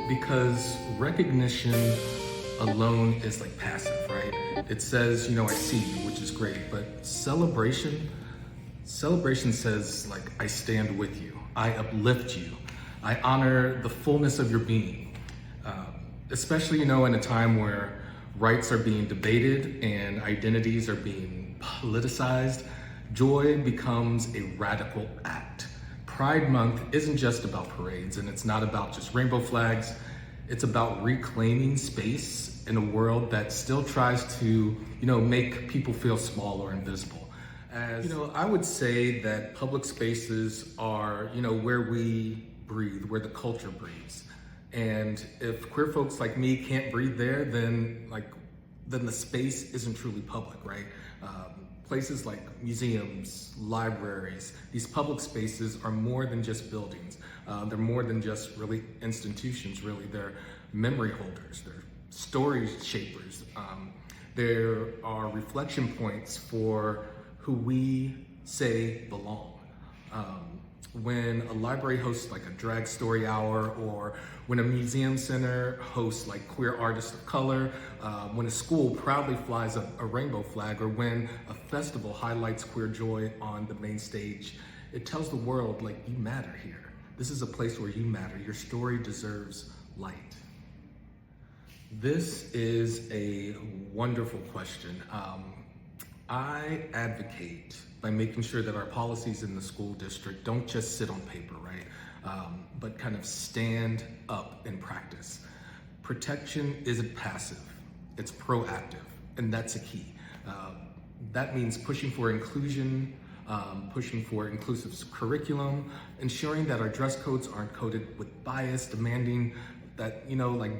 Because recognition alone is like passive, right? It says, I see you, which is great, but celebration says like, I stand with you, I uplift you, I honor the fullness of your being. Especially, in a time where rights are being debated and identities are being politicized, joy becomes a radical act. Pride Month isn't just about parades, and it's not about just rainbow flags. It's about reclaiming space in a world that still tries to, make people feel small or invisible. I would say that public spaces are, where we breathe, where the culture breathes. And if queer folks like me can't breathe there, then the space isn't truly public, right? Places like museums, libraries, these public spaces are more than just buildings. They're more than just really institutions, really. They're memory holders, they're story shapers. There are reflection points for who we say belong. When a library hosts like a drag story hour, or when a museum center hosts like queer artists of color, when a school proudly flies a rainbow flag, or when a festival highlights queer joy on the main stage, it tells the world like, you matter here. This is a place where you matter. Your story deserves light. This is a wonderful question. I advocate by making sure that our policies in the school district don't just sit on paper, right? But kind of stand up in practice. Protection isn't passive, it's proactive, and that's a key. That means pushing for inclusion, pushing for inclusive curriculum, ensuring that our dress codes aren't coded with bias, demanding that,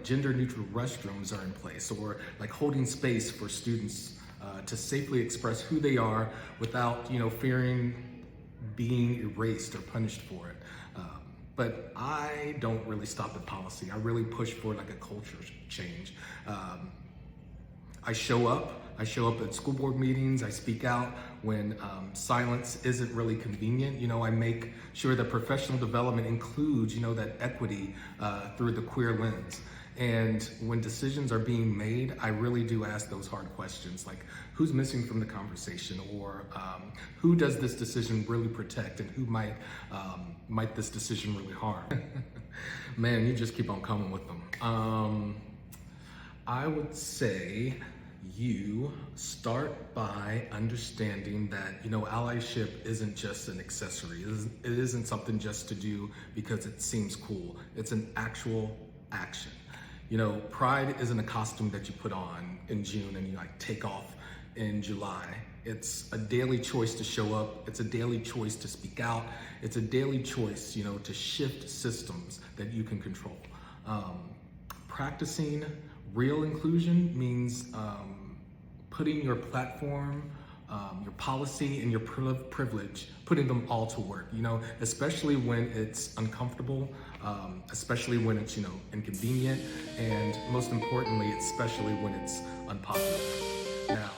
gender neutral restrooms are in place, or holding space for students to safely express who they are without, fearing being erased or punished for it. But I don't really stop at policy. I really push for a culture change. I show up at school board meetings. I speak out when silence isn't really convenient. I make sure that professional development includes, that equity through the queer lens. And when decisions are being made, I really do ask those hard questions, like who's missing from the conversation, or who does this decision really protect, and who might this decision really harm? Man, you just keep on coming with them. I would say you start by understanding that, allyship isn't just an accessory. It isn't something just to do because it seems cool. It's an actual action. Pride isn't a costume that you put on in June and you take off in July. It's a daily choice to show up. It's a daily choice to speak out. It's a daily choice, to shift systems that you can control. Practicing real inclusion means putting your platform, your policy, and your privilege, putting them all to work, especially when it's uncomfortable, especially when it's, inconvenient, and most importantly, especially when it's unpopular. Now,